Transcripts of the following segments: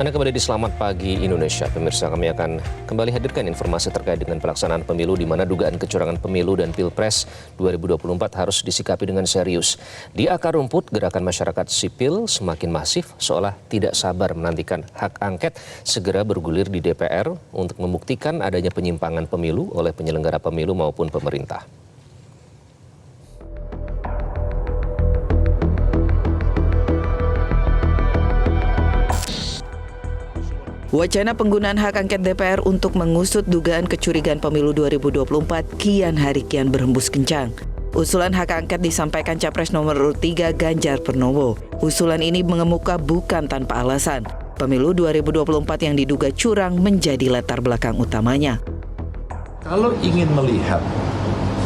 Anda kembali di Selamat Pagi Indonesia. Pemirsa, kami akan kembali hadirkan informasi terkait dengan pelaksanaan pemilu di mana dugaan kecurangan pemilu dan Pilpres 2024 harus disikapi dengan serius. Di akar rumput, gerakan masyarakat sipil semakin masif seolah tidak sabar menantikan hak angket segera bergulir di DPR untuk membuktikan adanya penyimpangan pemilu oleh penyelenggara pemilu maupun pemerintah. Wacana penggunaan hak angket DPR untuk mengusut dugaan kecurigaan pemilu 2024 kian hari kian berhembus kencang. Usulan hak angket disampaikan Capres nomor urut 3 Ganjar Pranowo. Usulan ini mengemuka bukan tanpa alasan. Pemilu 2024 yang diduga curang menjadi latar belakang utamanya. Kalau ingin melihat,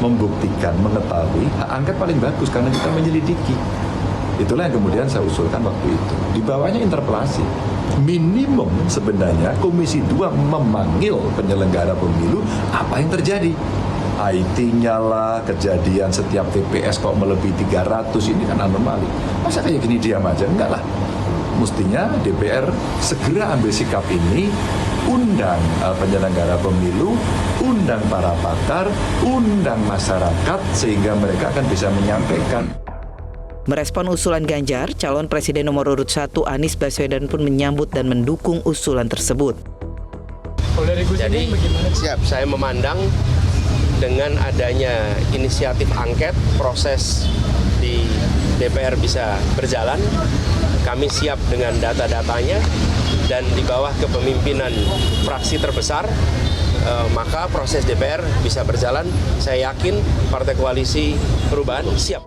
membuktikan, mengetahui, hak angket paling bagus karena kita menyelidiki. Itulah yang kemudian saya usulkan waktu itu. Di bawahnya interpelasi. Minimum sebenarnya Komisi 2 memanggil penyelenggara pemilu apa yang terjadi. IT-nya lah, kejadian setiap TPS kok melebihi 300, ini kan anomali. Masa kayak gini diam aja? Enggak lah. Mestinya DPR segera ambil sikap ini, undang penyelenggara pemilu, undang para pakar, undang masyarakat, sehingga mereka akan bisa menyampaikan. Merespon usulan Ganjar, calon presiden nomor urut 1 Anies Baswedan pun menyambut dan mendukung usulan tersebut. Jadi siap, saya memandang dengan adanya inisiatif angket, proses di DPR bisa berjalan. Kami siap dengan data-datanya dan di bawah kepemimpinan fraksi terbesar, maka proses DPR bisa berjalan. Saya yakin Partai Koalisi Perubahan siap.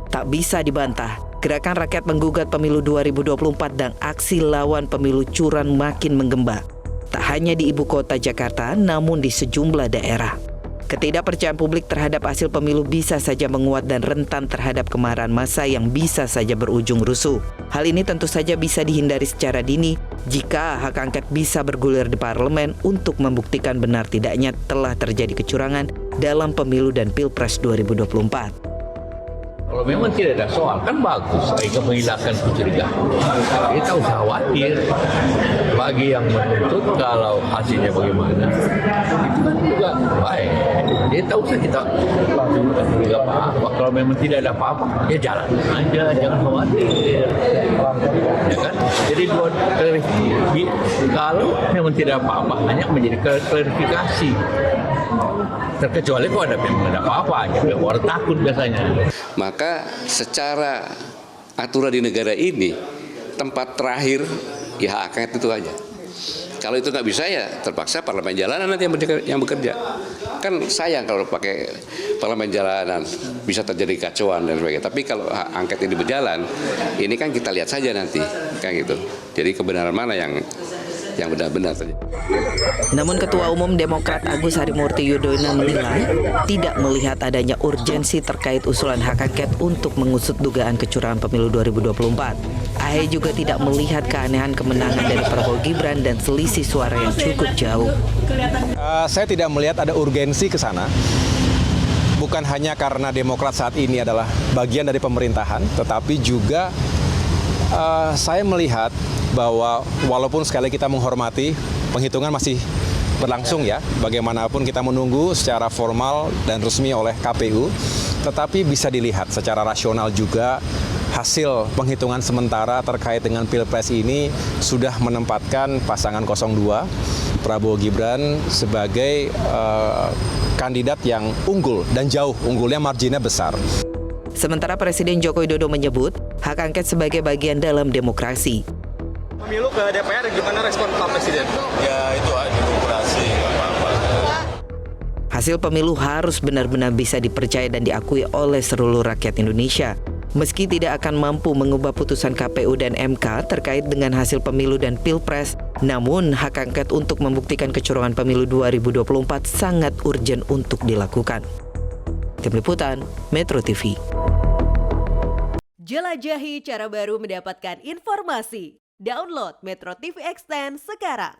Tak bisa dibantah, gerakan rakyat menggugat pemilu 2024 dan aksi lawan pemilu curang makin menggembang. Tak hanya di ibu kota Jakarta, namun di sejumlah daerah. Ketidakpercayaan publik terhadap hasil pemilu bisa saja menguat dan rentan terhadap kemarahan massa yang bisa saja berujung rusuh. Hal ini tentu saja bisa dihindari secara dini jika hak angket bisa bergulir di parlemen untuk membuktikan benar tidaknya telah terjadi kecurangan dalam pemilu dan Pilpres 2024. Kalau memang tidak ada soal, kan bagus mereka menghilangkan kecurigaan. Kita usah khawatir. Bagi yang menuntut kalau hasilnya bagaimana, itu kan juga baik. Dia tahu usah kita langsung juga apa-apa. Kalau memang tidak ada apa-apa, ya jalan aja, jangan khawatir. Ya kan? Jadi kalau memang tidak apa-apa, hanya menjadi klarifikasi. Terkecuali kalau memang ada apa-apa, ya orang takut biasanya. Maka secara aturan di negara ini, tempat terakhir ya hak angket itu aja. Kalau itu nggak bisa ya terpaksa parlemen jalanan nanti yang bekerja. Kan sayang kalau pakai parlemen jalanan, bisa terjadi kacauan dan sebagainya. Tapi kalau hak angket ini berjalan, ini kan kita lihat saja nanti, kan gitu. Jadi kebenaran mana yang benar-benar terjadi. Namun Ketua Umum Demokrat Agus Harimurti Yudhoyono menilai tidak melihat adanya urgensi terkait usulan hak angket untuk mengusut dugaan kecurangan pemilu 2024. AHY juga tidak melihat keanehan kemenangan dari Prabowo Gibran dan selisih suara yang cukup jauh. Saya tidak melihat ada urgensi ke sana. Bukan hanya karena Demokrat saat ini adalah bagian dari pemerintahan, tetapi juga saya melihat bahwa walaupun sekali kita menghormati, penghitungan masih berlangsung ya, bagaimanapun kita menunggu secara formal dan resmi oleh KPU, tetapi bisa dilihat secara rasional juga hasil penghitungan sementara terkait dengan Pilpres ini sudah menempatkan pasangan 02 Prabowo Gibran sebagai kandidat yang unggul dan jauh, unggulnya marginnya besar. Sementara Presiden Joko Widodo menyebut hak angket sebagai bagian dalam demokrasi. Pemilu ke DPR gimana respon Pak Presiden? Ya itu demokrasi, apa-apa. Hasil pemilu harus benar-benar bisa dipercaya dan diakui oleh seluruh rakyat Indonesia. Meski tidak akan mampu mengubah putusan KPU dan MK terkait dengan hasil pemilu dan Pilpres, namun hak angket untuk membuktikan kecurangan pemilu 2024 sangat urgen untuk dilakukan. Tim Liputan, Metro TV. Jelajahi cara baru mendapatkan informasi. Download Metro TV Extend sekarang.